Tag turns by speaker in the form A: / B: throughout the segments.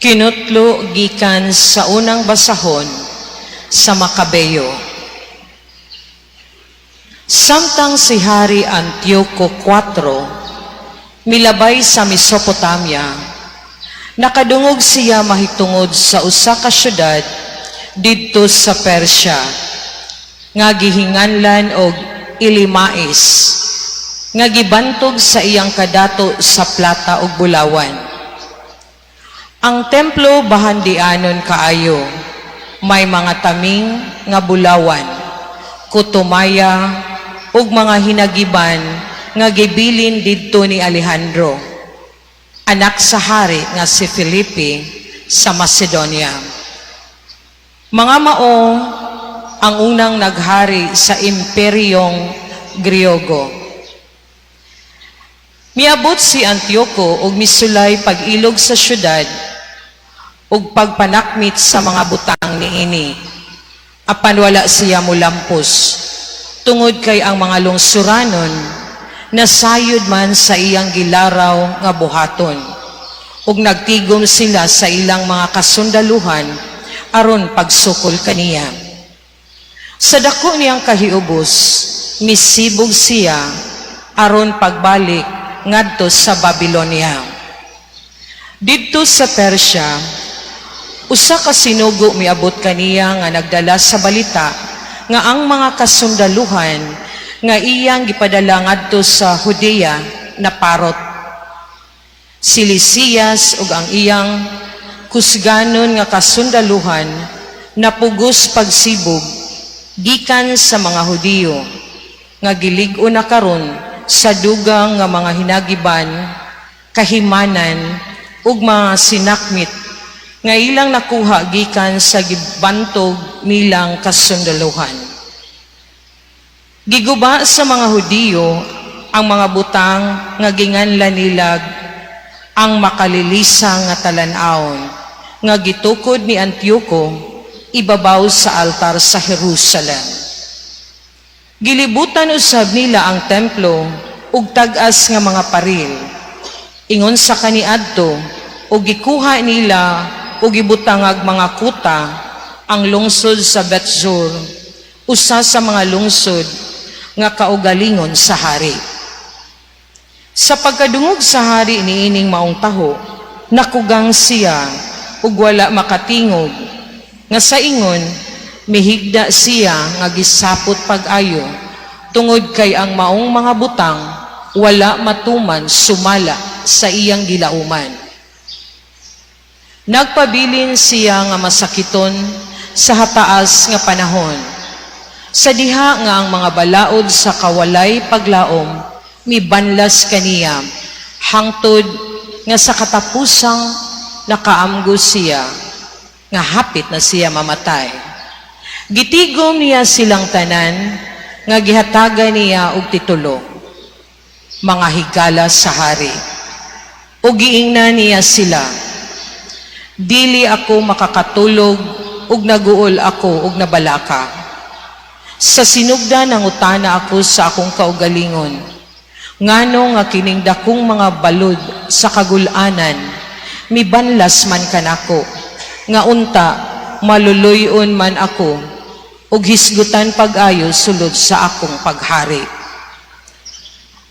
A: Kinutlo gikan sa unang basahon sa Makabeyo. Samtang si Hari Antioco IV milabay sa Mesopotamia, nakadungog siya mahitungod sa usa ka syudad didto sa Persya nga gihinganlan og Ilimais, nga gibantog sa iyang kadato sa plata ug bulawan. Ang templo bahandianon kaayo, may mga taming nga bulawan, kutumaya ug mga hinagiban nga gibilin didto ni Alejandro, anak sa hari nga si Felipe sa Macedonia. Mga mao ang unang naghari sa imperyong Griego. Miabot si Antioco ug misulay pag-ilog sa syudad ug pagpanakmit sa mga butang niini. Apan wala siya mulampos, tungod kay ang mga lungsuranon nasayod man sa iyang gilaraw nga buhaton, ug nagtigom sila sa ilang mga kasundaluhan aron pagsukol kaniya. Sa dako niyang kahiubos, misibog siya aron pagbalik ngadto sa Babylonia. Didto sa Persya, usa ka sinugo miabot kaniya nga nagdala sa balita nga ang mga kasundaluhan nga iyang gipadala ngadto sa Judea na parot. Si Lisias ug ang iyang kusganon nga kasundaluhan napugos pagsibog gikan sa mga Hudiyo nga gilig-o na karon sa dugang nga mga hinagiban, kahimanan ug mga sinakmit nga ilang nakuha gikan sa gibantog nilang kasundaluhan. Giguba sa mga Hudiyo ang mga butang nga ginganlan nilag ang makalilisa nga talan-awon nga gitukod ni Antioco ibabaw sa altar sa Jerusalem. Gilibutan usab nila ang templo ug tag-as nga mga paril. Ingon sa kaniadto ug gikuha nila ug gibutangag mga kuta ang lungsod sa Bethzur, usa sa mga lungsod nga kaugalingon sa hari. Sa pagkadungog sa hari niining maong taho, nakugang siya ug wala makatingog, nga sa ingon mihigda siya nga gisapot pag-ayo, tungod kay ang maong mga butang wala matuman sumala sa iyang gilauman. Nagpabilin siya nga masakiton sa hataas nga panahon, sa diha nga ang mga balaod sa kawalay paglaom mibanlas kaniya, hangtod nga sa katapusang nakaamgo siya nga hapit na siya mamatay. Gitigom niya silang tanan nga gihatagan niya og titulo, mga higala sa hari, ug giingnan niya sila, dili ako makakatulog ug naguol ako ug nabalaka. Sa sinugda nangutana ako sa akong kaugalingon, ngano nga kining dakong mga balod sa kagulanan mibanlas man kanako, nga unta maluluyon man ako ug hisgutan pag-ayo sulod sa akong paghari.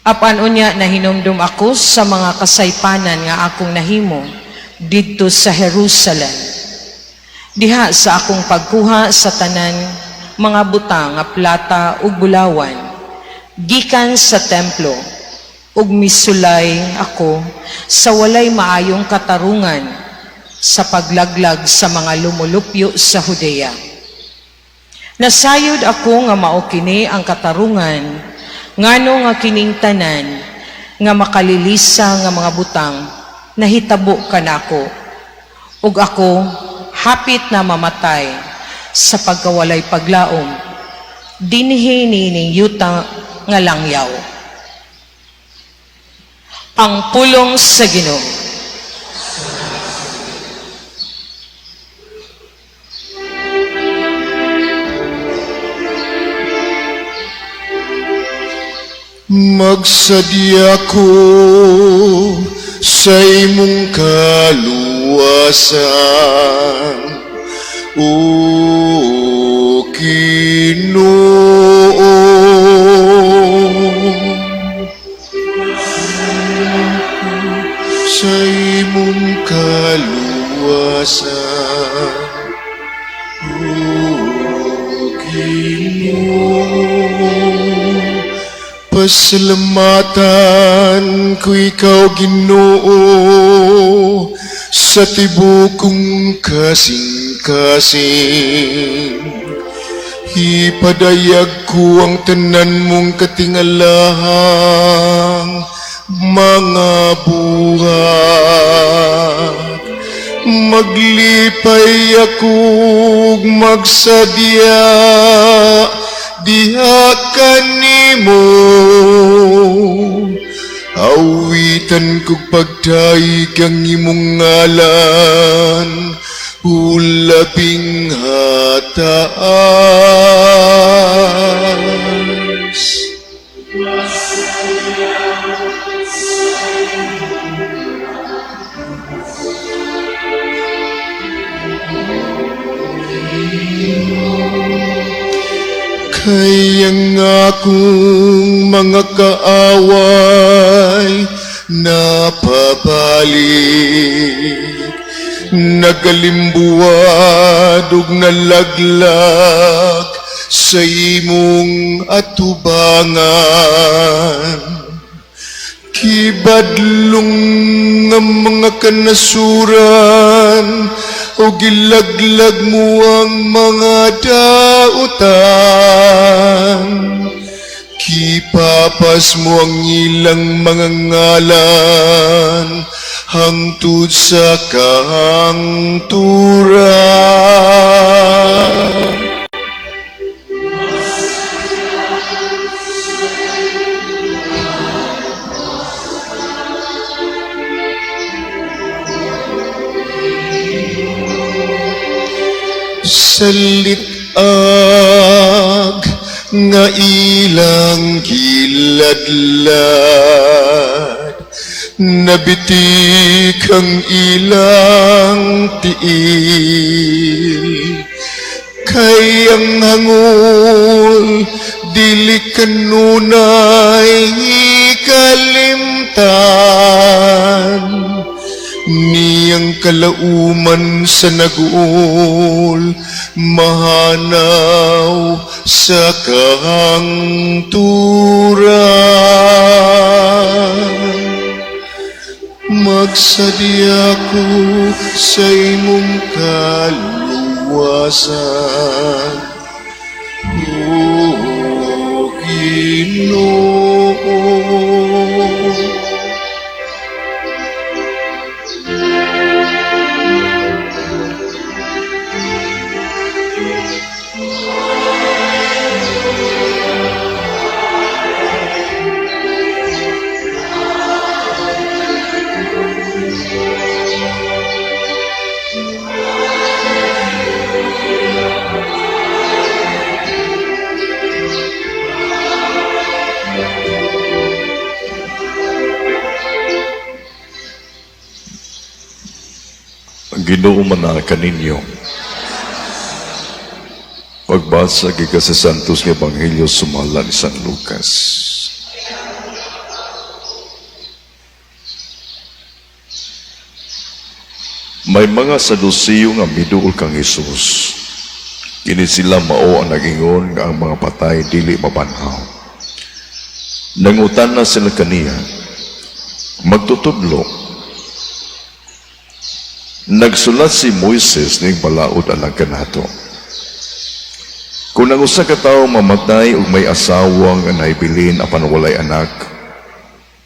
A: Apan unya nahinumdum ako sa mga kasaypanan nga akong nahimo didto sa Jerusalem, diha sa akong pagkuha sa tanan mga butang nga plata ug bulawan gikan sa templo, ug misulay ako sa walay maayong katarungan sa paglaglag sa mga lumulupyo sa Judea. Nasayod ako nga mao kini ang katarungan ngano nga kining tanan nga makalilisa nga mga butang nahitabo kanako, ug ako hapit na mamatay sa pagkawalay paglaom dinhi nining yuta nga langyaw. Ang pulong sa Ginoo.
B: Magsadya ko sa imong kaluluwa, kaluwasan, O Ginoo. Sa imong kaluwasan, O Ginoo. Pasalamatan ko ikaw, Ginoo, sa tibukong kasing-kasing. Ipadayag ko ang tanan mong katingalahang mga buhat. Maglipay ako, magsadya, diha kanimo. Awitan kog pagdaig ang imong ngalan, ulabing hataas. Kayang akong mga kaaway napabalik, nagalimbuad ug nalaglag sa imong atubangan. Kibadlong nga mga kanasuran o gilaglag mo ang mga dautan. Kipapas mo ang ilang mga ngalan hangtod sa kahangturan. Salitag nga ilang giladlad, nabitik ang ilang tiil. Kay ang hangul dili kanunay ikalimtan, niyang kalauman sa nag-uul, mahanaw sa kahangturan. Magsadya ko sa imong kaluwasan, O Ginoo.
C: Ginoo man kaninyo. Pagbasa gikan sa Santos nga Ebanghelyo sumala ni San Lucas. May mga Sadusiyo nga miduol kang Hesus. Kini sila mao ang nagingon nga ang mga patay dili mabanhaw. Nangutan na sila kaniya, magtutudlo. Nagsulat si Moises ning balaod alang kanato. Kung ang usa ka tawo mamatay ug may asawa nga naibilin apan walay anak,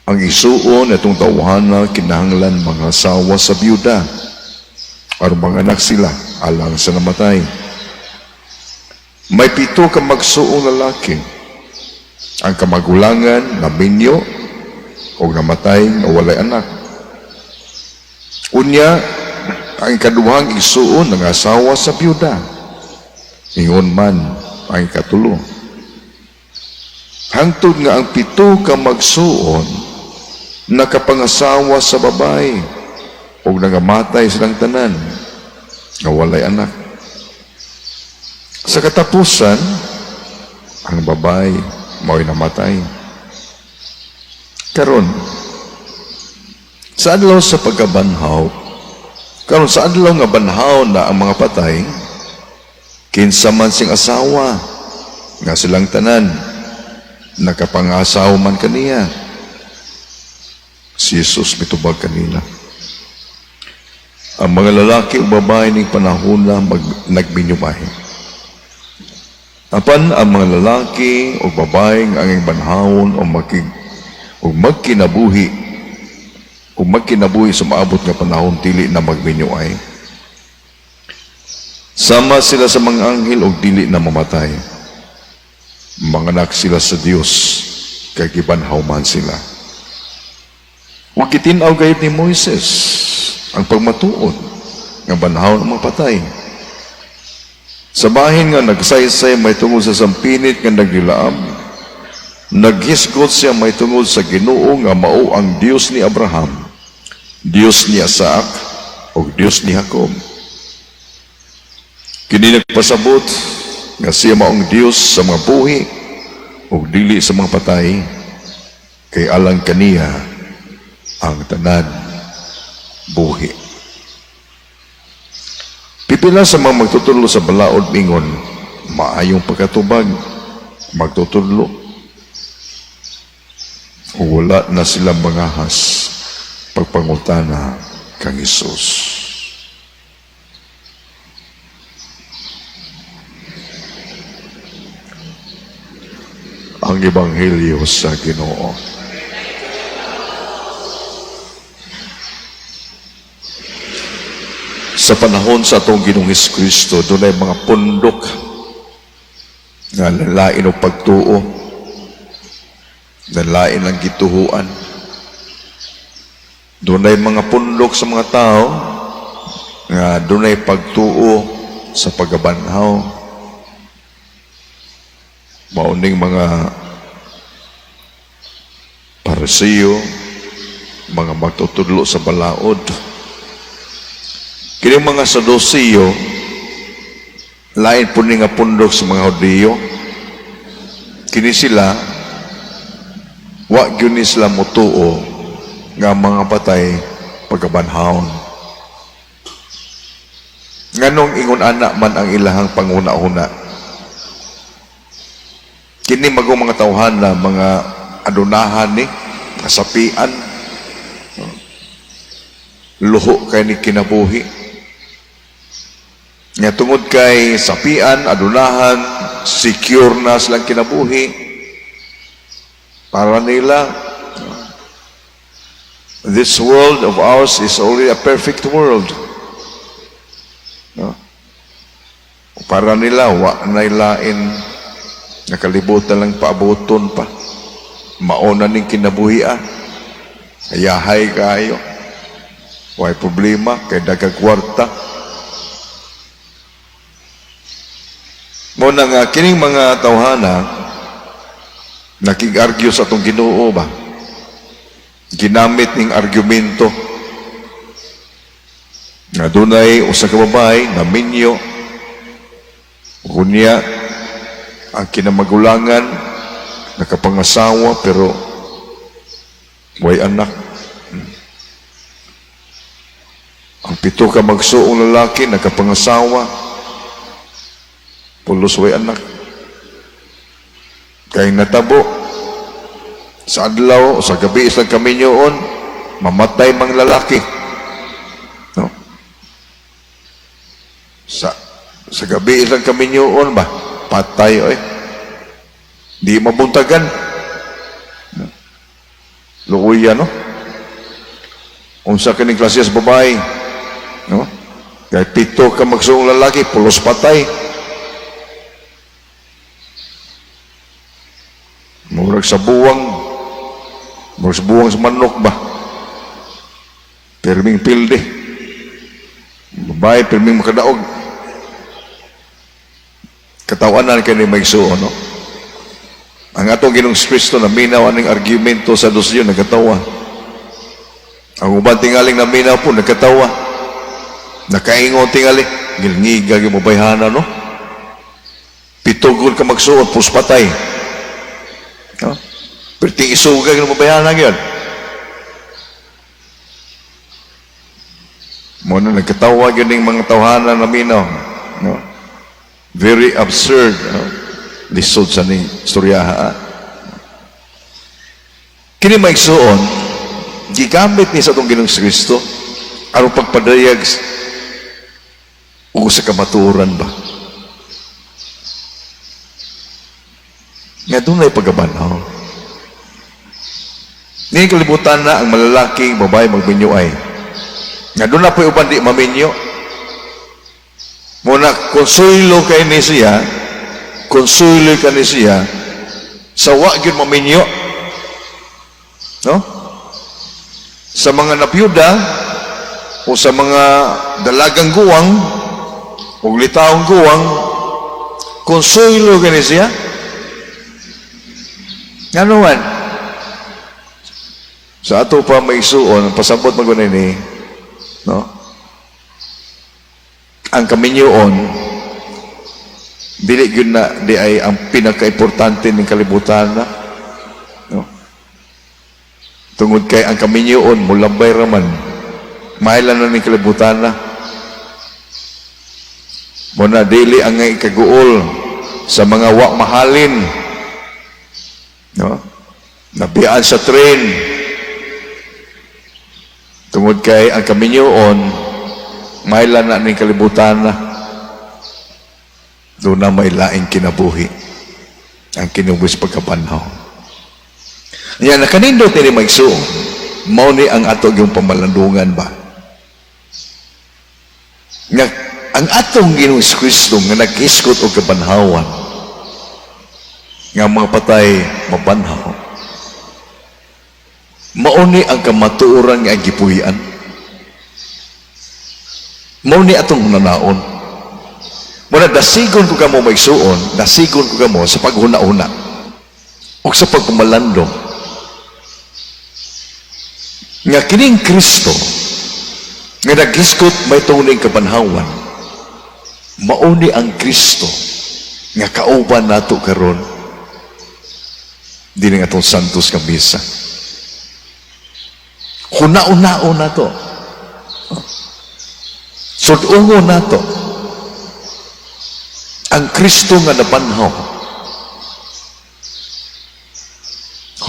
C: ang isuon atong tawhana kinahanglan mga asawa sa byuda aron mga anak sila alang sa namatay. May 7 ka magsuong lalaki. Ang kamagulangan na minyo o namatay na walay anak. Unya, ang ikaduhang isuon ng asawa sa byuda. Ingon man ang ikatulo. Hangtod nga ang 7 ka magsuon nakapangasawa sa babae ug nangamatay silang tanan nga walay anak. Sa katapusan, ang babae mao'y namatay. Karon, sa adlaw sa pagkabanhaw, karon sa adlaw nga banhaw na ang mga patay, kinsa man sing asawa nga silang tanan nakapangasaw man kaniya, si Jesus mitubag kanila. Ang mga lalaki o babae ning panahon na nagbinyumay. Apan ang mga lalaki o babae nga ang banhawon o magkinabuhi sa maabot nga panahon dili na magbinyuay. Sama sila sa mga anghel o dili na mamatay. Manganak sila sa Dios kay gibanhaw man sila. Wa kitinaw gayud ni Moises ang pagmatuod nga banhaw ng mga patay. Sa bahin nga nagsaysay may tungod sa sampinit nga naglilaam, naghisgot siya may tungod sa Ginoo nga mao ang Dios ni Abraham, Dios ni Isaac, o Dios ni Jacob. Kini nagpasabot nga siya maong Dios sa mga buhi o dili sa mga patay, kay alang kaniya ang tanan buhi. Pipila sa mga magtutudlo sa balaod mingon, maayong pagkatubag, magtutudlo. Wala na silang mangahas pagpangutana kang Hesus. Ang Ebanghelyo sa Ginoo. Sa panahon sa atong Ginoong Hesukristo, doon ay mga pundok nga lain o pagtuo, lain ang gituhuan. Doon ay mga pundok sa mga tao nga doon ay pagtuo sa pagabanhaw. Mauning mga Parisiyo, mga magtutudlo sa balaod. Kini mga Sadusiyo, lain po ni nga pundok sa mga Hudiyo. Kini sila, wa gyud ni sila mutuo nga mga patay pagkabanhaon. Nganong ingon anak man ang ilahang panguna-una. Kini magong mga tawhan na mga adunahan ni, kasapian, luho kay ni kinabuhi. Nga tungod kay sapian, adunahan, secure na silang kinabuhi, para nila, this world of ours is already a perfect world. Para nila, wa na ilain, nakalibutan lang paabuton pa. Mauna ning kinabuhi ayahay kayo. Way problema, kay dagang kwarta. Muna nga, kining mga tawhana, nakig-argue sa atong Ginoo ba? Ginamit ning argumento. Nga dunay usa ka babae na minyo, kunya, ang kinamagulangan, nakapangasawa pero way anak. Ang 7 ka magsuong lalaki, nakapangasawa, pulos way anak. Kaya natabo, sa adlaw o sa gabi isang kami nyoon, mamatay mang lalaki. No? Sa gabi isang kami nyoon ba? Patay oy. Di mabuntagan. Luuya, no? Unsa kaning klase sa babae, no? Kaya 7 ka magsuong lalaki, pulos patay. Murag sa buwang sa manok ba? Perming pilde. Babae, perming makadaog. Katawanan kayo ni Maigsuo, no? Ang atong Ginoong Kristo na minaw aning argumento sa dosyo nagatawa. Ang uban tingaling naminaw po, nagkatawa. Nakaingon tingali. Ngilngiga yung mabayhana, no? Pitugol ka magsuot, puspatay. No? Perting isuga yung mabayhana yun. Muna nagkatawa yun yung mga tawhana naminaw. No? Very absurd. No? Lisod sa ning istoryaha. Kini maigsuon, gigamit ni sa itong Ginoong Kristo aron pagpadayag o sa kamatuoran ba? Nga doon ay pagabanaw. Ngayon kalibutan na ang malalaking babae magminyo ay. Nga doon na po uban di maminyo. Muna, konsulo kay ni siya, konsulo ka ni siya, sa wag yun maminyo. No? Sa mga napyuda, o sa mga dalagang guwang, o litaong guwang, konsulo ka ni siya. Ano man? Sa ato pa may suon, pasabot magunay ni, no? Ang kaminyoon, dili yun na, di ay ang pinaka-importante ng kalibutan na, no? Tungod kay ang kaminyoon, mulambay raman, mahilan na ng kalibutan na. Muna, dili ang ikaguol sa mga wak mahalin, no? Nabiyaan sa train, tungod kay ang kaminyoon, mahilan na ng kalibutan na. Doon na may laing kinabuhi ang kinubis pagkapanhaw. Yan, nakanindot ni Maigsuon, mao ni ang ato yung pamalandungan ba? Nga, ang atong Ginoong Kristo nga nag-iskot o kabanhawan, nga mga patay mabanhaw, mauni ang kamatuoran nga gipuhian. Mauni atong hunanaon. Muna dasigon ko kamo Maigsuon, dasigon ko kamo sa paghuna-una o sa pagpumalandong. Nga kining Kristo nga nag-iskot may tuning kabanhawan, mauni ang Kristo nga kauban nato karon din nga itong santos nga misa. Huna-unaon na to. Sudungo na to. Ang Kristo nga nabanhaw.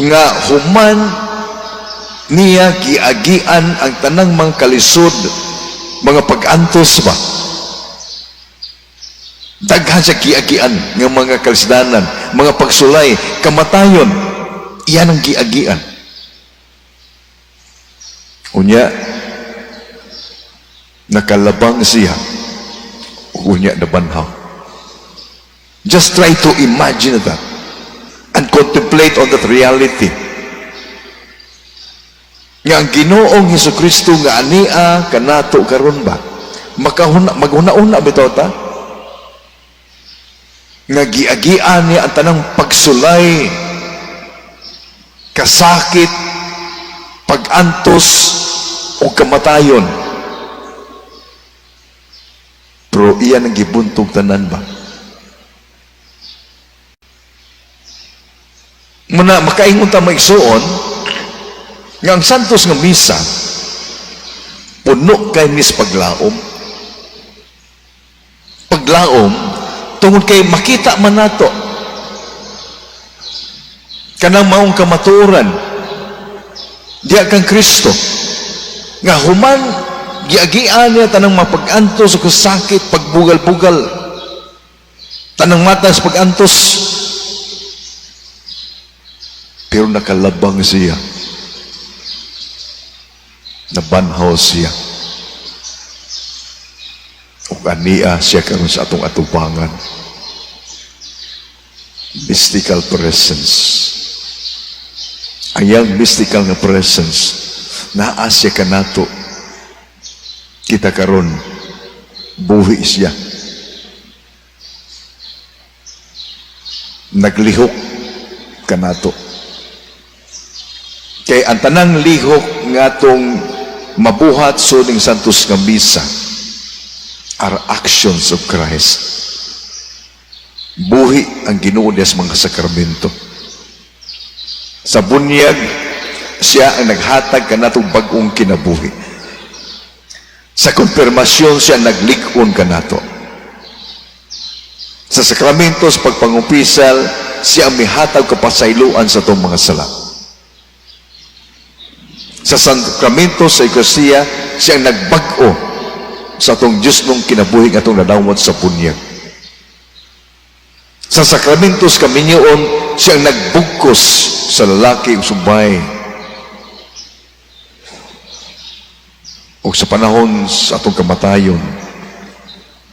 C: Nga human niya giagian ang tanang mga kalisod, mga pag-antos ba? Daghan sa giagian ng mga kalisdanan, mga pagsulay, kamatayon, iyan ang giagian. Unya, nakalabang siya, unya nabanhaw. Just try to imagine that and contemplate on that reality. Nga ang Ginoong Hesukristo nga ania kanato karon ba? Maghuna-una bitaw ta? Nga giagian niya ang tanang pagsulay, kasakit, pag-antos o kamatayon. Pero iyan ang gibuntog tanan ba? Muna makaingon ta Maigsuon nga ang santos nga misa puno kay nis paglaom. Paglaom tungod kay makita man nato kanang maong kamatuoran diya kang Kristo nga human giagian niya tanang mapag-antos o sakit, pagbugal-bugal, tanang matas pag-antos, pero nakalabang siya, nabanhaw siya, o ania siya karon sa atong atubangan. Mystical presence. Ayang mystical nga presence naa siya kanato. Kita karon buhi siya, naglihok kanato. Kay ang tanang lihok nga tong mabuhat suning santos nga misa are actions of Christ. Buhi ang Ginoo niya sa mga sakramento. Sa bunyag, siya ang naghatag kanatong bagong kinabuhi. Sa konfirmasyon, siya naglikon kanato. Sa sakramentos, pagpangumpisal, siya ang mihatag kapasayloan sa itong mga sala. Sa sakramentos, sa Eklesia, siya ang nagbag-o sa itong Diyos mong kinabuhi nga itong nadawat sa bunyag. Sa sakramentos kaminyoon, siya ang nagbugkos sa lalaki o subay. O sa panahon sa atong kamatayon,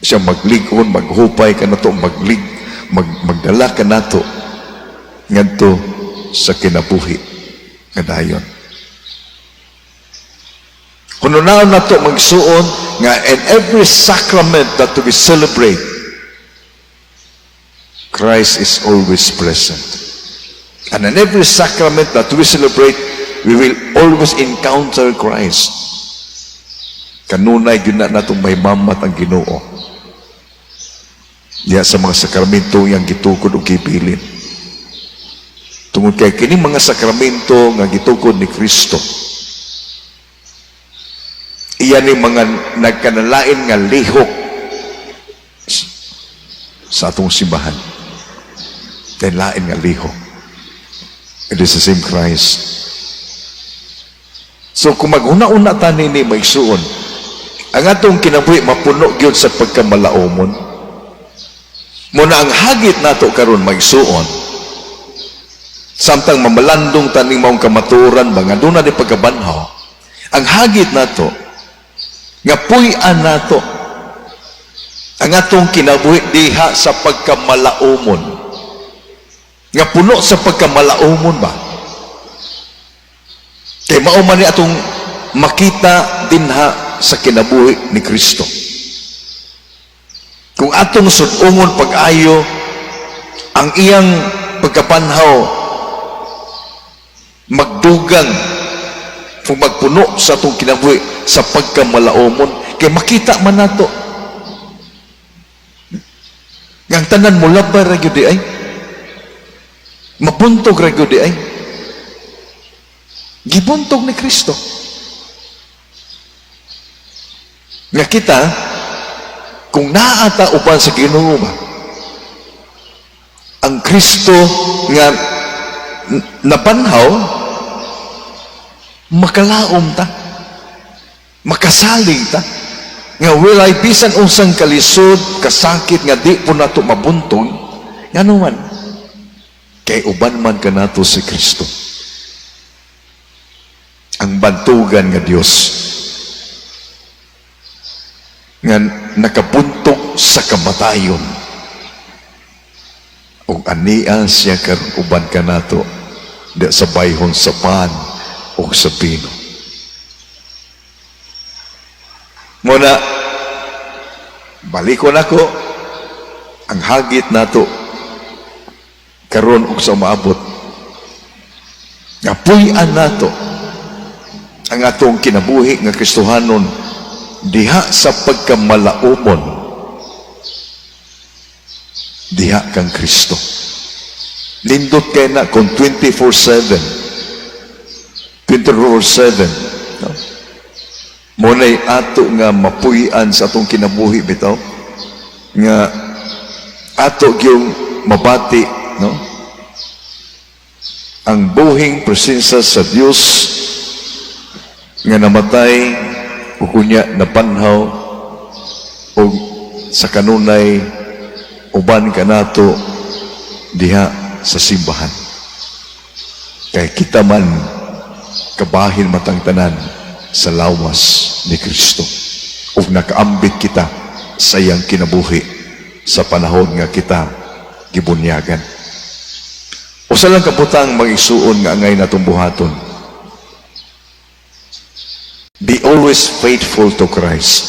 C: siya magligon, maghupay ka na to, magdala ka na to, ngadto sa kinabuhi nga dayon. Kununaon na to magsuon nga in every sacrament that we celebrate, Christ is always present. And in every sacrament that we celebrate, we will always encounter Christ. Kanunay yun na natong may mamat ang Ginoo. Diya sa mga sakramento yang gitukod o gibilin. Tungod kay kini mga sakramento nga gitukod ni Kristo, iyan ni mga nagkanalain nga lihok sa atong simbahan. Then lain nga lihok. It is the same Christ. So kung maghuna-una tanin ni maigsuon, ang atong kinabuhi mapuno gyud sa pagkamalaomon. Muna ang hagit nato karon maigsuon, samtang mamalandong taning maong kamaturan, mga doon na di pagkabanhaw, ang hagit nato, nga puy-an nato, ang atong kinabuhi diha sa pagkamalaomon, nga puno sa pagkamalaomon ba? Kay mauman ni atong makita dinha sa kinabuhi ni Kristo. Kung atong sudungon pag-ayo ang iyang pagkapanhaw, magdugang kung magpuno sa atong kinabuhi sa pagkamalaomon, kay makita man nato ang tanan mo labay ra gyud ay mabuntog ra gyud ay gibuntog ni Kristo. Nga kita, kung naata upan sa Ginoo ba, ang Kristo nga nabanhaw, makalaom ta, makasalig ta, nga walay bisan unsang kalisod, kasakit nga di po nato mabuntog, nga naman, kay uban man ka nato si Kristo. Ang bantugan nga Dios nga nakabuntog sa kamatayon, ug aniya siya karon uban ka nato di sa bayhon sa pan o sa pino. Muna balikon ako ang hagit nato karon ug sa maabot nga puy-an nato ang atong kinabuhi nga Kristohanon diha sa pagkamalaomon, diha kang Kristo. Lindot kay na kung 24/7 no? Muna'y ato nga mapuy-an sa atong kinabuhi bitaw nga ato yung mabati, no? Ang buhing presensya sa Dios nga namatay o kunya napanhaw o sa kanunay uban ka nato diha sa simbahan. Kaya kita man kabahin matang tanan sa lawas ni Kristo ug nakaambit kita sa iyang kinabuhi sa panahon nga kita gibunyagan. Usa lang kabutang mag-isuon nga angay natong buhaton. Be always faithful to Christ.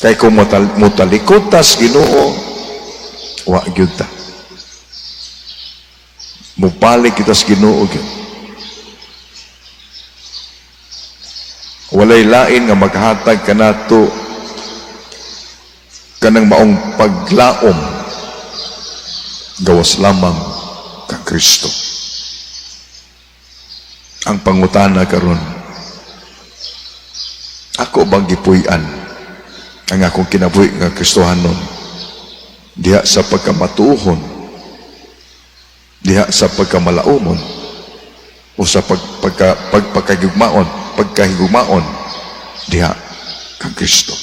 C: Kaya kung mutalikot tas Ginoo, wa gyud ta. Mubalik kita sa Ginoo gyud. Walay lain nga maghatag kanato kanang maong paglaom gawas lamang kang Kristo. Ang pangutana karon, ako bang gipuy-an ang akong kinabuhi nga Kristohanon diha sa pagkamatuhon, diha sa pagkamalaumon, o sa pagkahigugmaon diha kang Kristo.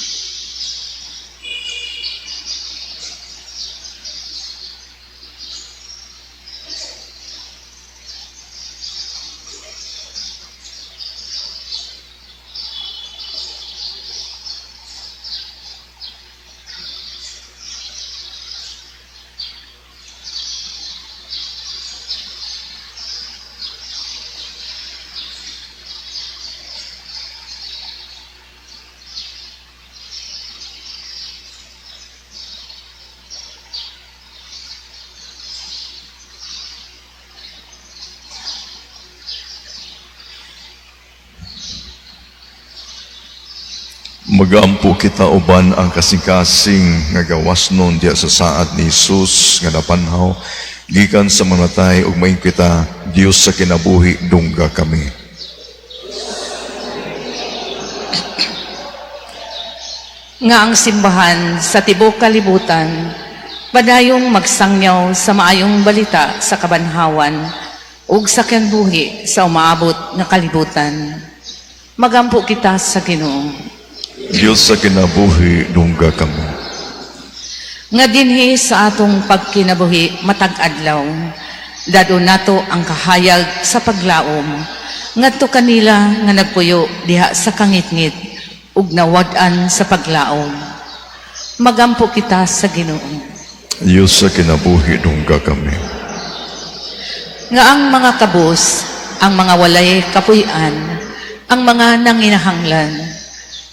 C: Magampo kita uban ang kasing-kasing nga gawasnon diya sa saad ni Jesus nga napanhaw gikan sa manatay ug maing kita Dios sa kinabuhi dungga kami.
D: Nga ang simbahan sa tibok kalibutan padayong magsangyaw sa maayong balita sa kabanhawan ug sa kinabuhi sa umaabot nga kalibutan. Magampo kita sa Ginoo.
C: Dios sa kinabuhi dungga kami.
D: Nga dinhi sa atong pagkinabuhi matag adlaw, dado nato ang kahayag sa paglaom, ngadto kanila nga nagpuyo diha sa kangitngit ug nawad-an sa paglaom. Magampo kita sa Ginoo.
C: Dios sa kinabuhi dungga kami.
D: Nga ang mga kabus, ang mga walay kapuy-an, ang mga nanginahanglan,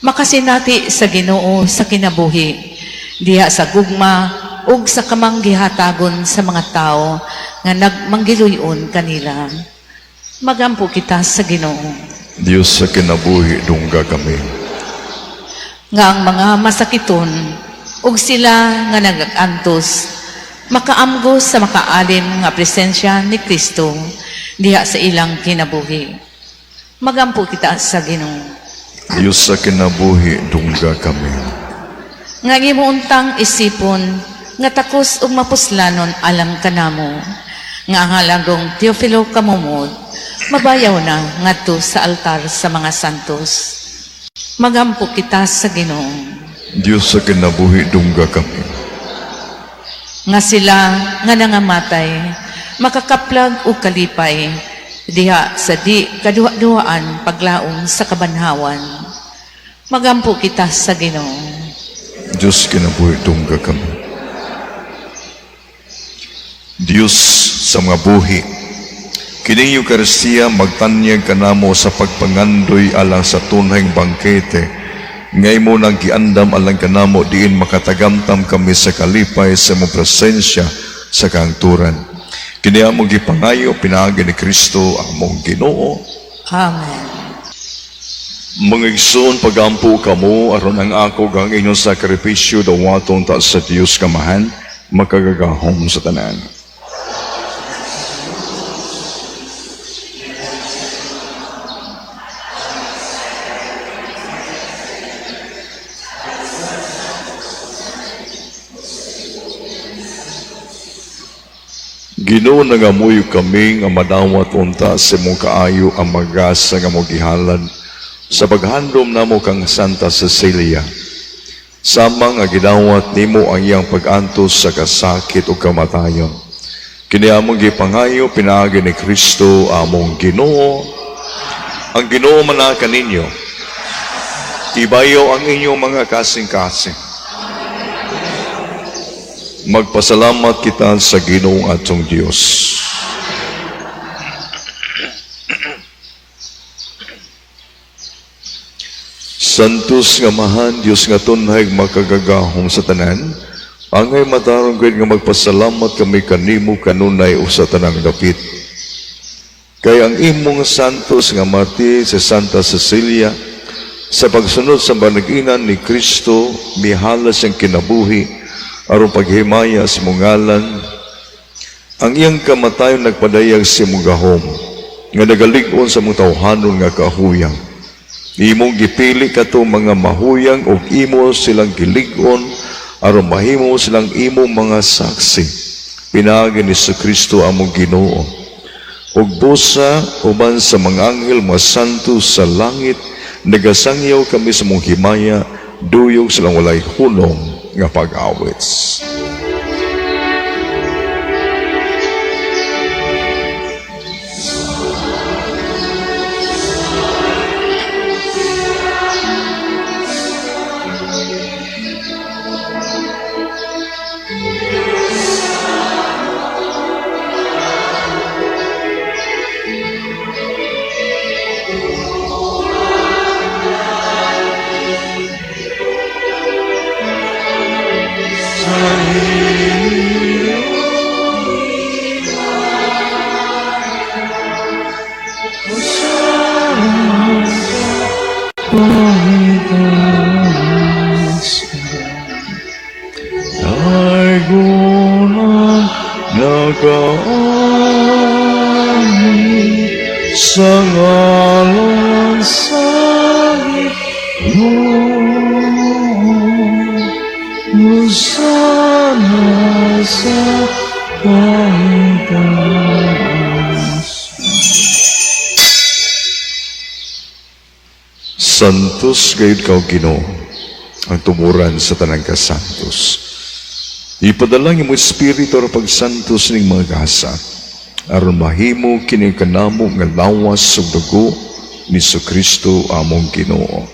D: makasinati sa Ginoo sa kinabuhi diha sa gugma ug sa kamanggihatagon sa mga tao nga nagmanggiluyon kanila. Magampo kita sa Ginoo.
C: Dios sa kinabuhi dungga kami.
D: Nga ang mga masakiton ug sila nga nagakantos makaamgo sa makaalin nga presensya ni Kristo diha sa ilang kinabuhi. Magampo kita sa Ginoo.
C: Dios sa kinabuhi dungga kami.
D: Nga gimuuntang isipon nga takos ug mapuslanon alang kanamo nga ang halagong Teofilo kamumod mabayaw na ngadto sa altar sa mga santos. Magampo kita sa Ginoo.
C: Dios sa kinabuhi dungga kami.
D: Nga sila nga nangamatay makakaplag ug kalipay diha sa di kaduha-duhaan paglaom sa kabanhawan. Magampo kita sa Ginoo.
C: Diyos kinabuhi dungga kami. Diyos sa mga buhi, kining Eucharistia magtanyag kanamo sa pagpangandoy alang sa tunayng bangkete, ngay mo nang giandam alang kanamo diin makatagamtam kami sa kalipay sa mong presensya sa kaangturan. Kini among gipangayo pinaagi ni Kristo ang mong Ginoo.
D: Amen.
C: Mga igsoon, pagampo kamo aron ang ako gang inyong sakripisyo dawaton ta sa Dios kamahan makagagahom sa tanan. Ginoo nangamuyo kami nga madawat unta sa mong kaayo ang magasa nga mong gihalad sa paghandom namo kang Santa Cecilia. Sama nga gidawat nimo ang iyang pag-antos sa kasakit ug kamatayon. Kini among gipangayo pinaagi ni Kristo among Ginoo. Ang Ginoo man kaninyo. Ibayo ang inyong mga kasing-kasing. Magpasalamat kita sa Ginoong atong Dios. Santos nga mahan Dios nga tunhay makagagahom sa tanan, angay matarong gid nga magpasalamat kami kanimo kanunay o sa tanang dapit. Kay ang imong santos nga mati sa Santa Cecilia Sa pagsunod sa banaginan ni Kristo, mihalas siyang kinabuhi, aron paghimaya sa mungalan, ang iyang kamatayon nagpadayag sa mong gahom, nga nagalig-on sa mong tawhanon nga kahuyang. Imong gipili kato mga mahuyang o imo silang gilig-on, aron mahimo silang imong mga saksi. Pinaagi ni Kristo among Ginoo. Ug busa uban sa mga anghel mga santo sa langit, nagasangyaw kami sa mong himaya, duyog silang walay hunong nga pag-awits. Daigunan nagaani sa ngalan sa Hosana sa pangitaas. Santos gayud kau Ginoo, ang tumuran sa tanang kasantos. Ipadalangin mo Espiritu o pagsantos ning mga gasa, aron mahimo kini kanamo nga lawas sa dugo ni Kristo among Ginoo.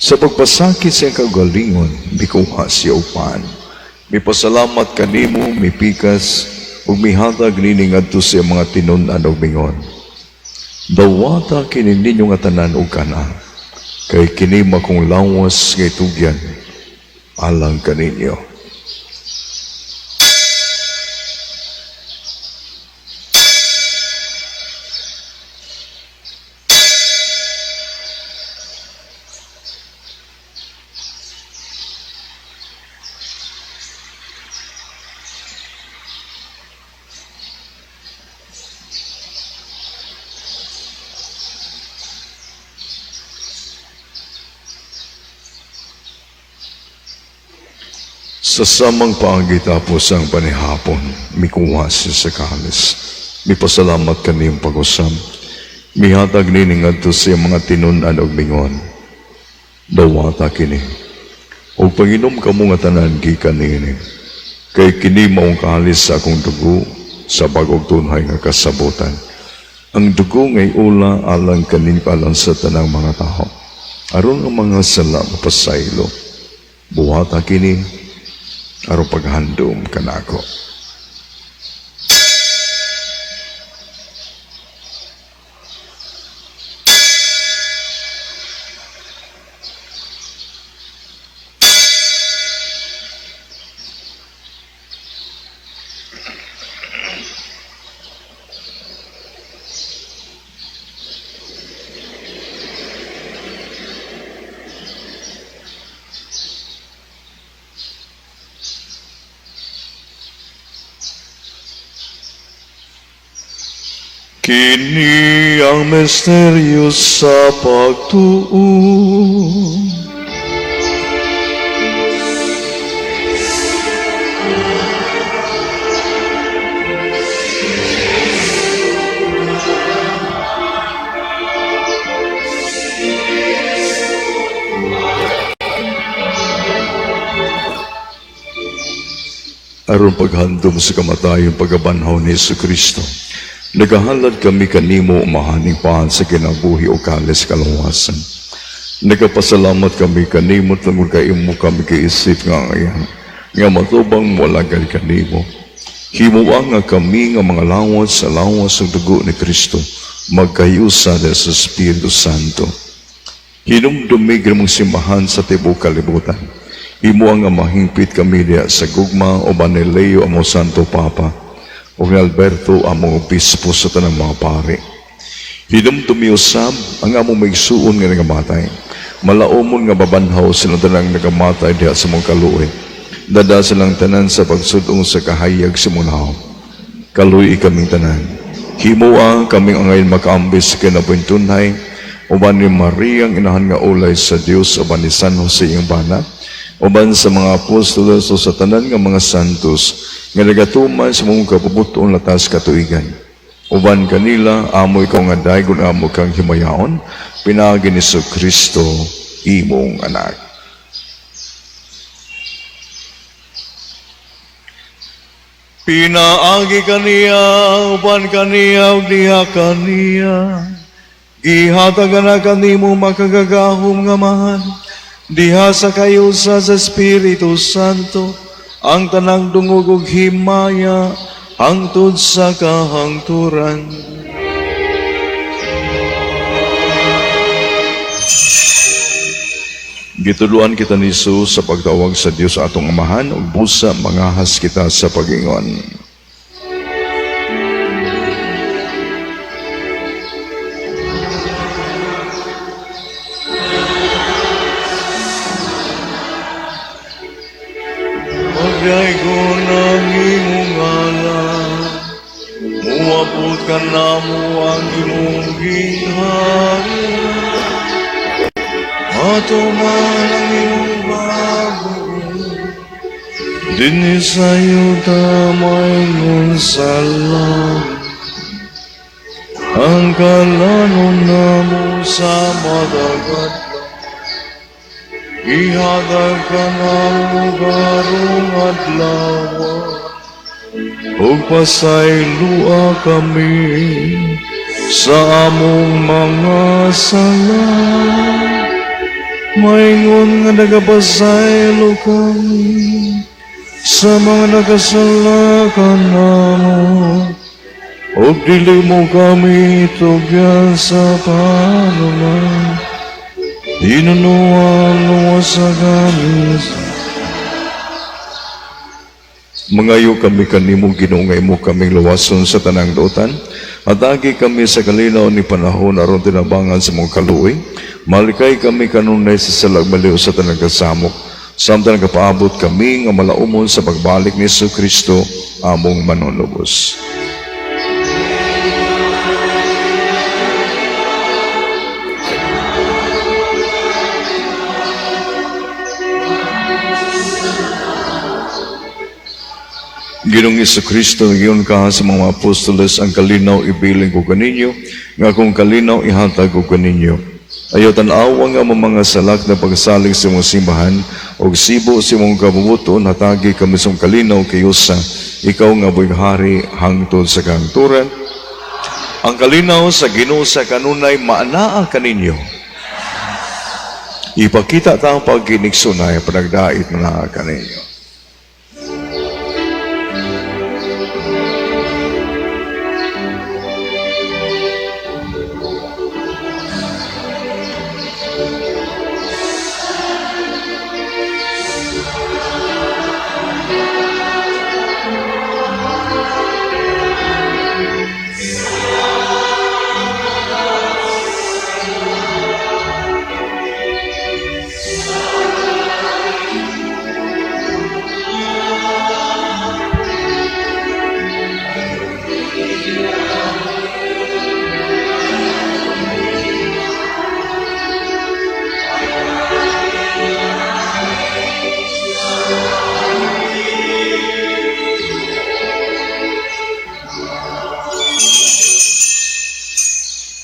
C: Sa pagpasakit sa kagalingon, bikuha siya upan. Mipasalamat kanimo, mipikas, ug mihatag nini ngadto sa mga tinun-an ug mingon. Dawata kini ninyo nga tanan ug kana, kay kini makong lawas nga itugyan alang kaninyo. Sa samang paagitapos ang panihapon, mikuha siya sa kalis. Mipasalamat kaniyong pag-usam. Mihatag nini ngadto sa mga tinun-an og mingon. Dawata kini. O panginom ka mo nga tanan gikan nini. Kay kini maong kalis sa akong dugo sa bagong tunhay nga kasabutan. Ang dugo ngay ula alang kanin alang sa tanang mga tao. Aron ang mga sala mapasaylo. Buhata kini aron paghandom kanako. Kini ang misteryo sa pagtuo. Aron paghandom sa kamatayong pagabanhaw ni Kristo. Nagahalad kami kanimo umahaning pahan sa kinabuhi o kalis kaluwasan. Nagapasalamat kami kanimo tungod kay imo kami kaisip nga ngayon, nga matubang walagad kanimo. Himuang nga kami nga mga lawas sa lawas ng dugo ni Kristo, magkayusa sa Espiritu Santo. Hinumdumig mong simbahan sa tibok kalibutan. Himuang nga mahingpit kami diya sa gugma o Banileo amo Santo Papa, o ni Alberto among obispo sa tanang mga pare. Hinumdumi usab ang among maigsuon nga nangamatay, Malaumon nga babanhaw sila tanang nagamatay diha sa mong kaluoy. Dada silang tanan sa pagsudong sa kahayag sa munaw. Kaluoy kaming tanan. Himuang kaming angayon makaambis sa kinabuhintunay, uban ni Maria ang inahan nga ulay sa Dios, uban ni San Jose iyang bana, uban sa mga apostolos o sa tanan nga mga santos, nga nagatuman sa mong kapubuton latas katuigan. Uban kanila, amoy ko nga daygon amo kang himayaon, pinagi ni Kristo, imong anak. Pinaagi kaniya, uban kaniya, ug diha kaniya. Ihatagan na kanimo makagagahom nga mahal, diha sa kayusa sa Espiritu Santo, ang tanang dungog ug himaya, hangtod sa kahangturan. Gituluan kita ni Jesus sa pagtawag sa Dios sa atong amahan ug busa mangahas kita sa pag-ingon. Magday ko ng imong ngalan, muabot ka na mo ang imong ginharia. Matuman ang iyong bago, din sa'yo tamay ngun salam. Ang kalanon na mo sa madagat, ihatag ka na mo garong adlaw. Ug pasaylua kami sa among mga sala. Maingon nga nagapasaylo kami sa mga nakasala ka namo, ug dili mo kami tugyan sa panuman, inunuan sa gamis. Mangayo kami kanimo ginungay mo kaming luwason sa tanang dotan, at agi kami sa kalinaw ni panahon aron tinabangan sa mong kaluoy. Malikay kami kanunay sa salagmaliw sa tanang kasamok, samtang kapaabot kami nga malaumon sa pagbalik ni Kristo among manunubos. Ginong Kristo, ngayon ka sa mga apostoles, ang kalinaw ibiling ko kaninyo, nga kung kalinaw ihatag ko kaninyo. Ayaw tanawa nga mga salak na pagsalig sa mong simbahan, o sibo sa mong kabubuton, hatagi kami sa kalinaw kayusa, ikaw nga buwing hari hangtod sa kahangturan. Ang kalinaw sa Ginoo sa kanunay maanaa kaninyo. Ipakita taong pagkiniksunay, panagdait na kaninyo.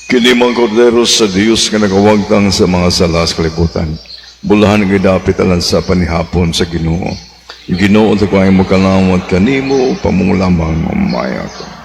C: Kini mga kordero sa Diyos nga nagawagtang sa mga salas kalibutan. Bulahan ng idapit alan sa panihapon sa Ginoo. Ginoo ito kaya mo kalawat kanimo, pamungulamang mamaya ko.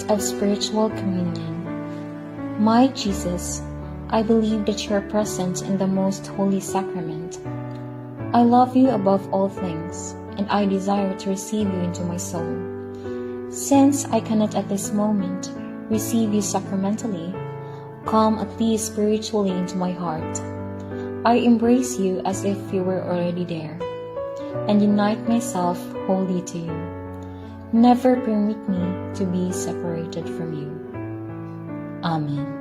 E: of spiritual communion. My Jesus, I believe that you are present in the most holy sacrament. I love you above all things, and I desire to receive you into my soul. Since I cannot at this moment receive you sacramentally, come at least spiritually into my heart. I embrace you as if you were already there, and unite myself wholly to you. Never permit me to be separated from you. Amen.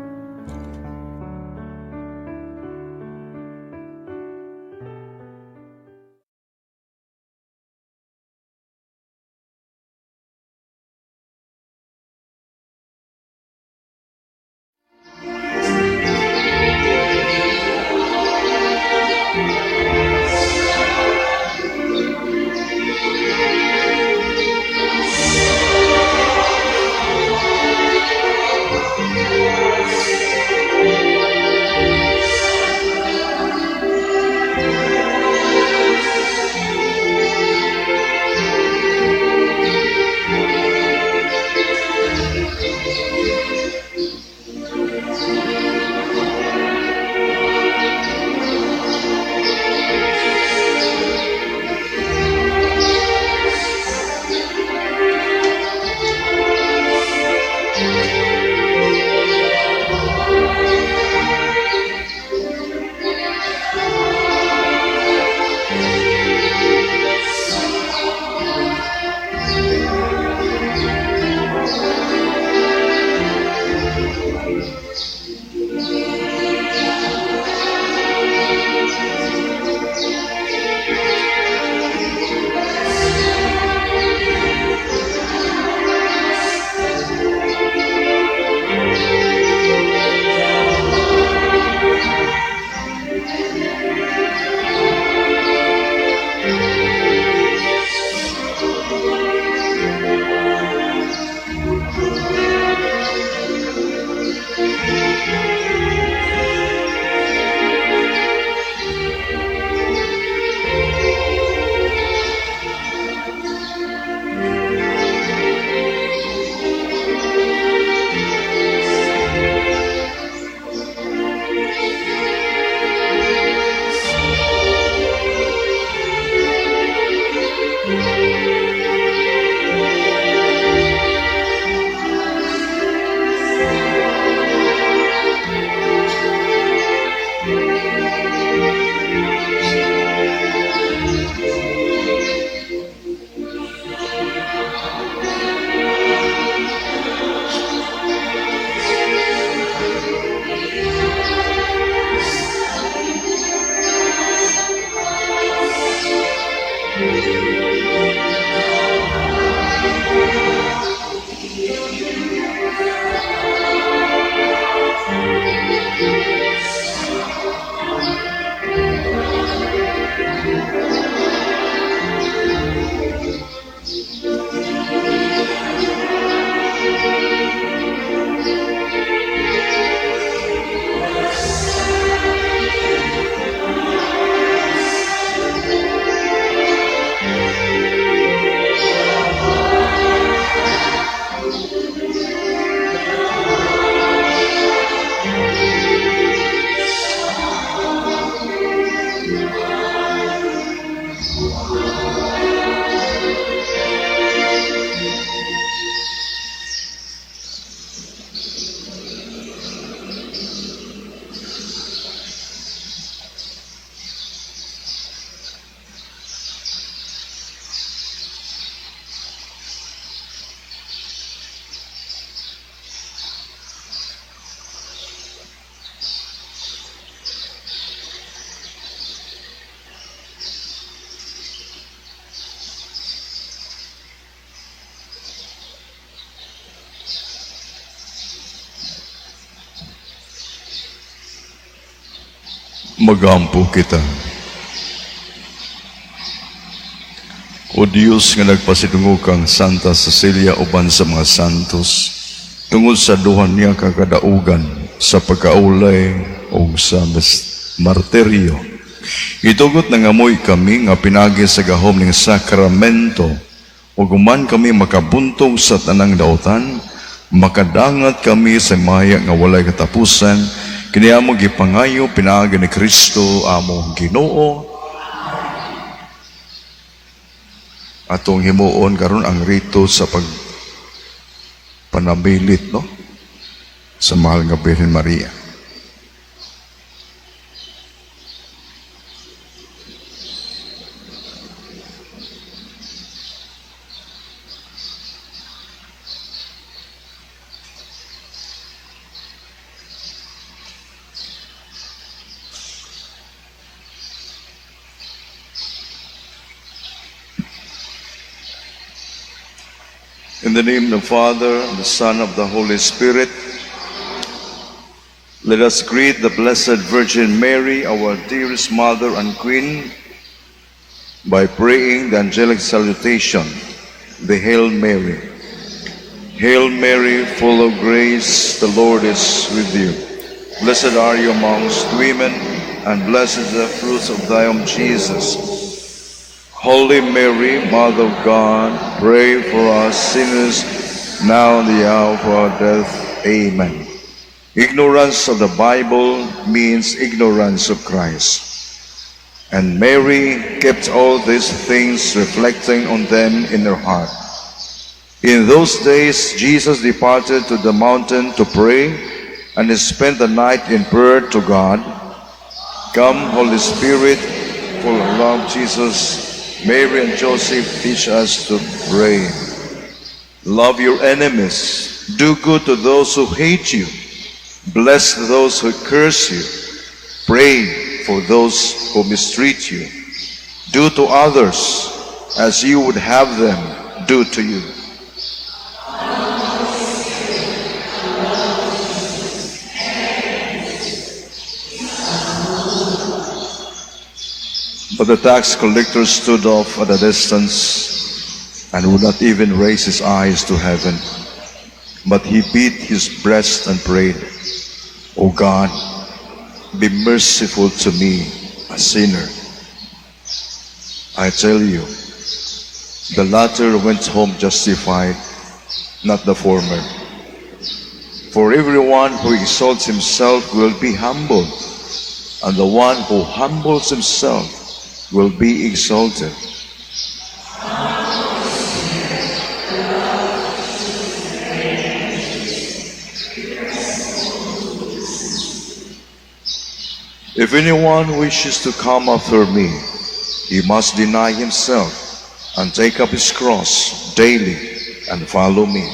C: Magampo kita. O Diyos nga nagpasidungog kang Santa Cecilia uban sa mga santos, tungod sa duha niya kakadaugan sa pagkaulay o sa martiryo. Itugot na ngamoy kami nga pinagi sa gahom ng sakramento o guman kami makabuntog sa tanang dautan, Makadangat kami sa maya nga walay katapusan, kini amo gipangayo pinaagi ni Kristo among Ginoo. Atong himuon karon ang rito sa panamilit, no? Sa mahal nga Birhen Maria. In the name of the Father, and the Son, of the Holy Spirit, let us greet the Blessed Virgin Mary, our dearest Mother and Queen, by praying the angelic salutation, the Hail Mary. Hail Mary, full of grace, the Lord is with you. Blessed are you amongst women, and blessed is the fruit of thy womb, Jesus. Holy Mary, Mother of God, pray for us sinners, now and the hour of our death. Amen. Ignorance of the Bible means ignorance of Christ. And Mary kept all these things, reflecting on them in her heart. In those days, Jesus departed to the mountain to pray, and he spent the night in prayer to God. Come, Holy Spirit, full of love, Jesus, Mary and Joseph teach us to pray. Love your enemies. Do good to those who hate you. Bless those who curse you. Pray for those who mistreat you. Do to others as you would have them do to you. But the tax collector stood off at a distance and would not even raise his eyes to heaven. But he beat his breast and prayed, O God, be merciful to me, a sinner. I tell you, the latter went home justified, not the former. For everyone who exalts himself will be humbled, and the one who humbles himself will be exalted. If anyone wishes to come after me, he must deny himself and take up his cross daily and follow me.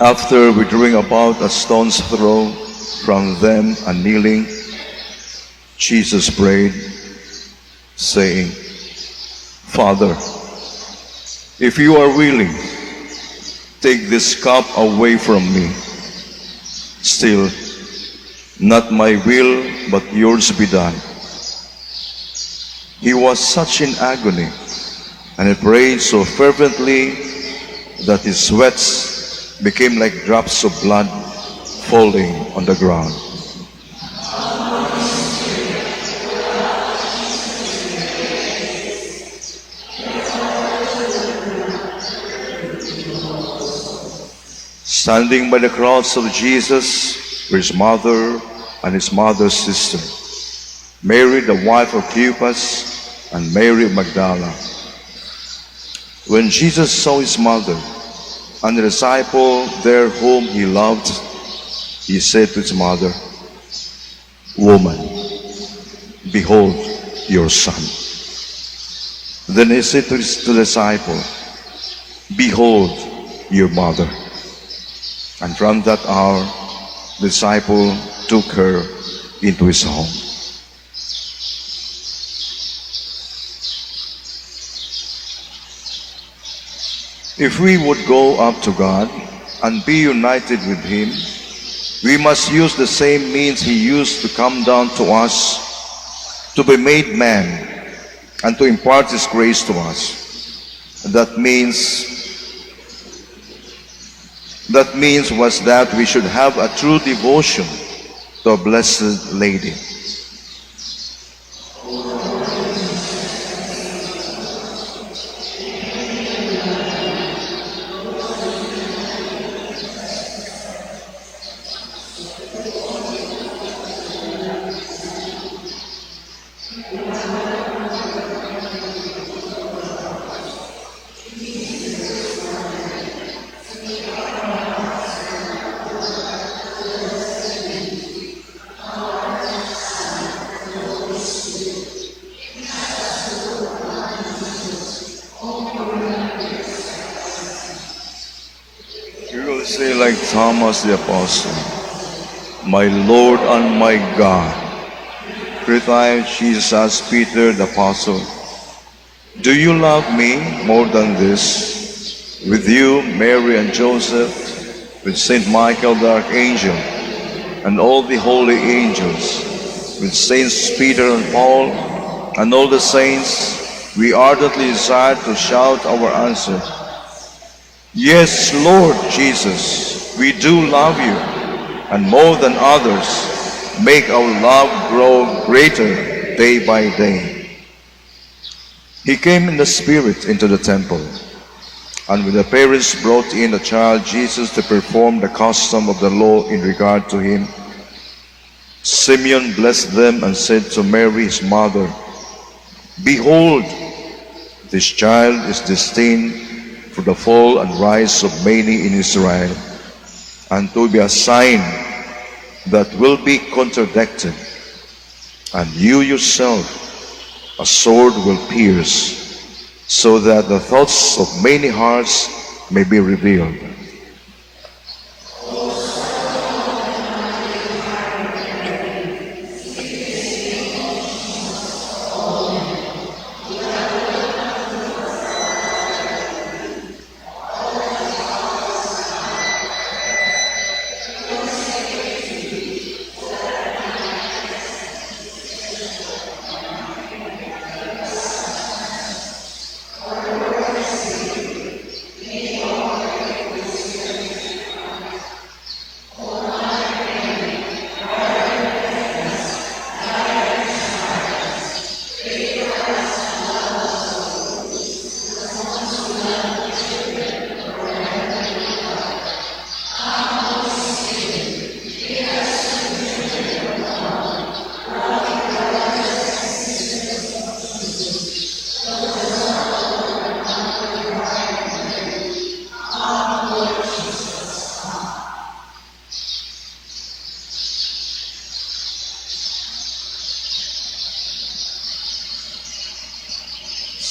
C: After withdrawing about a stone's throw from them and kneeling, Jesus prayed, saying, Father, if you are willing, take this cup away from me. Still, not my will, but yours be done. He was such in agony, and he prayed so fervently that his sweats became like drops of blood falling on the ground. Standing by the cross of Jesus were his mother and his mother's sister, Mary the wife of Cleopas and Mary of Magdala. When Jesus saw his mother and the disciple there whom he loved, he said to his mother, Woman, behold your son. Then he said to the disciple, Behold your mother. And from that hour, the disciple took her into his home. If we would go up to God and be united with Him, we must use the same means He used to come down to us, to be made man, and to impart His grace to us. That means was that we should have a true devotion to a Blessed Lady. Say like Thomas the Apostle, my Lord and my God. Three times Jesus asked Peter the Apostle, do you love me more than this? With you, Mary and Joseph, with Saint Michael the Archangel, and all the holy angels, with Saints Peter and Paul, and all the saints, we ardently desire to shout our answer. Yes, Lord Jesus, we do love you, and more than others, make our love grow greater day by day. He came in the Spirit into the temple, and when the parents brought in the child Jesus to perform the custom of the law in regard to him, Simeon blessed them and said to Mary his mother, behold, this child is destined for the fall and rise of many in Israel, and to be a sign that will be contradicted, and you yourself a sword will pierce, so that the thoughts of many hearts may be revealed.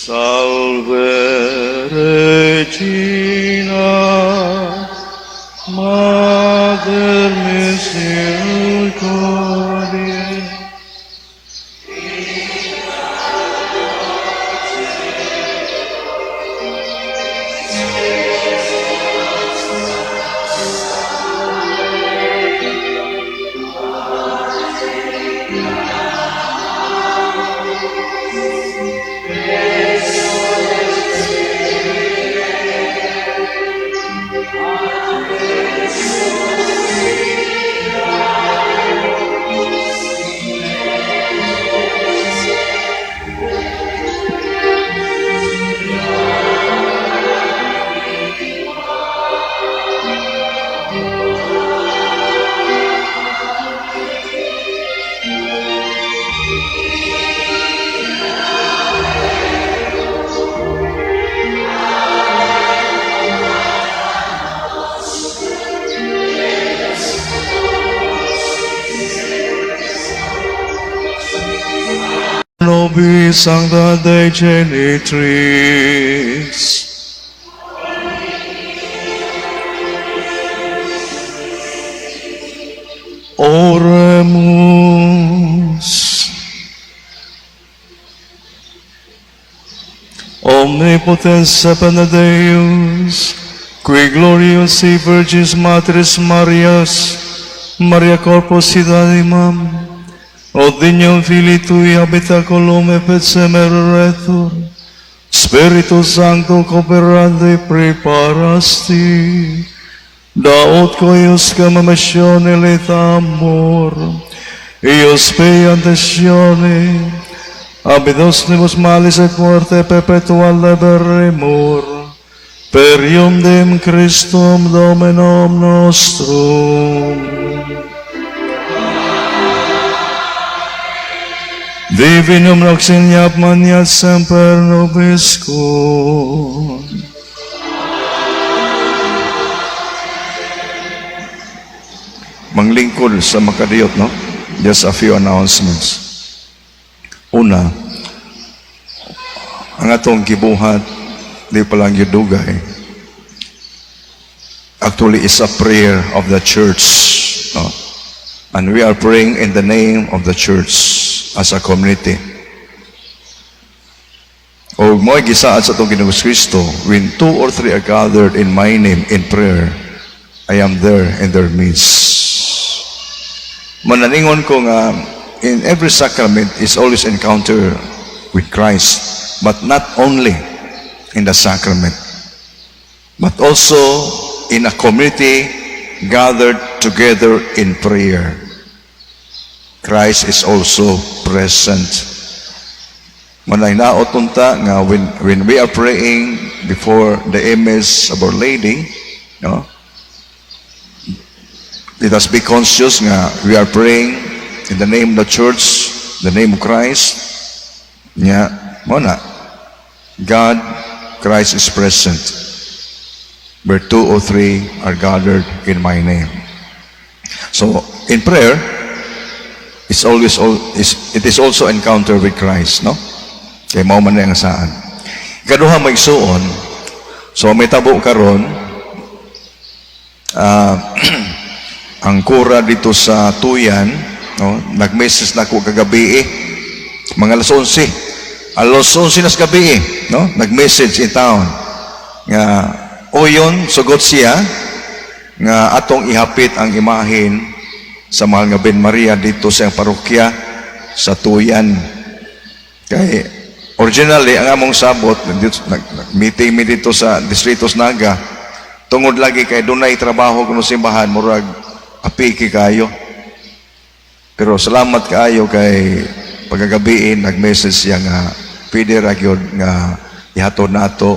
C: Salve Regina, Mater Misericordiae. Nobis Sancta Dei Genitrix. Oremus. Omnipotens Sapana Deus, qui gloriosi Virgis Matres Marias, Maria Corpus sit animam, Odignum Filii Tui habitaculum et semeretur, Spiritus Sancto cooperante preparasti, daot coius camamatione letamur, ius pei antesione, abidos nibus malis et morte perpetua liberemur, per ium dem Christum Dominum nostrum. Divinum nox ignap maniat semper nobiscum. Manglingkod sa makadiyot, no? Just a few announcements. Una, ang atong gibuhat, di palang yudugay. actually is a prayer of the church. No? And we are praying in the name of the church as a community. O mo'y gisaad sa itong Ginoong Kristo, when 2 or 3 are gathered in my name in prayer, I am there in their midst. Mananingon ko nga, in every sacrament is always encounter with Christ, but not only in the sacrament, but also in a community gathered together in prayer. Christ is also present. Manay naotunta nga when we are praying before the image of Our Lady, no? Let us be conscious nga we are praying in the name of the church, the name of Christ. Nya, muna, God, Christ is present. Where 2 or 3 are gathered in my name. So, in prayer, it is also encounter with Christ, no? Kaya mao man ang saan. Ikaduha magsuon. So may tabo karon ang kura dito sa Tuyan, no? Nag-message na ko kagabi mga alas 11. Alas 11 na sa gabi no? Nag-message in town. Nga oyon sugot siya nga atong ihapit ang imahin sa mahal nga Ben Maria dito sa parokya sa Tuyan. Kay originally, ang among sabot, meeting mi dito sa Distritos Naga, tungod lagi kay dunay trabaho kuno simbahan, murag apiki kayo. Pero salamat kayo kay pagagabiin, nag-message siya nga, pwede ra gyud nga ihatod nato,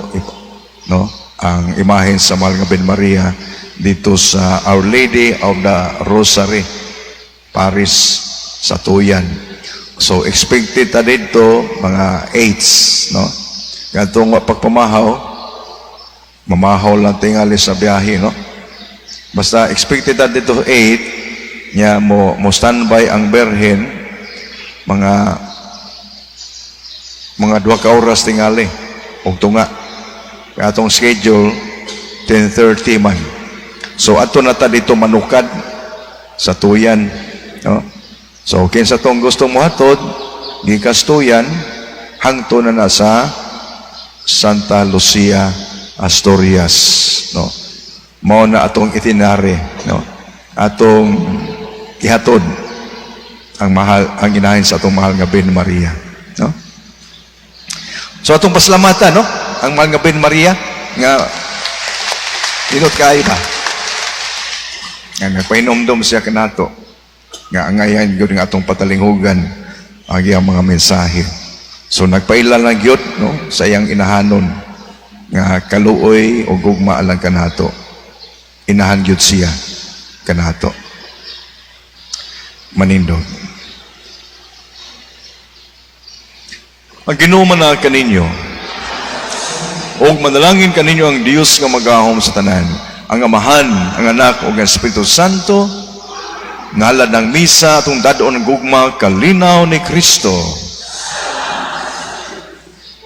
C: no, ang imahen sa mahal nga Ben Maria dito sa Our Lady of the Rosary, Paris, sa Tuyan. So, expected ta dito, mga 8s, no? Katong pagpamahaw, mamahaw lang tingali sa biyahe, no? Basta, expected ta dito 8, niya mo standby ang berhen, mga 2 ka oras tingali, og tunga. Katong schedule, 10:30 man. So, ato na ta dito manukad sa Tuyan, no? So, kinsa tong gusto mo hatod, gikas Tuyan, hangto na na sa Santa Lucia, Asturias, no? Mao na atong itinerary, no? Atong ihatod ang inahin sa atong mahal nga Ben Maria, no? So, atong pasalamatan, no? Ang mahal nga Ben Maria, nga inot kayo ba? Nga nagpainomdom siya kanato. Nga angayan yun nga atong patalinghugan ang iyang mga mensahe. So nagpaila lang yun, no, sa iyang inahanon nga kaluoy o gugma alang kanato. Inahan yun siya kanato. Manindog. Ang ginuman na kaninyo, o manalangin kaninyo ang Diyos nga magahom sa tanan, ang Amahan, ang Anak, o ang Espiritu Santo, ngalan ng misa atong dadon ng gugma kalinaw ni Kristo.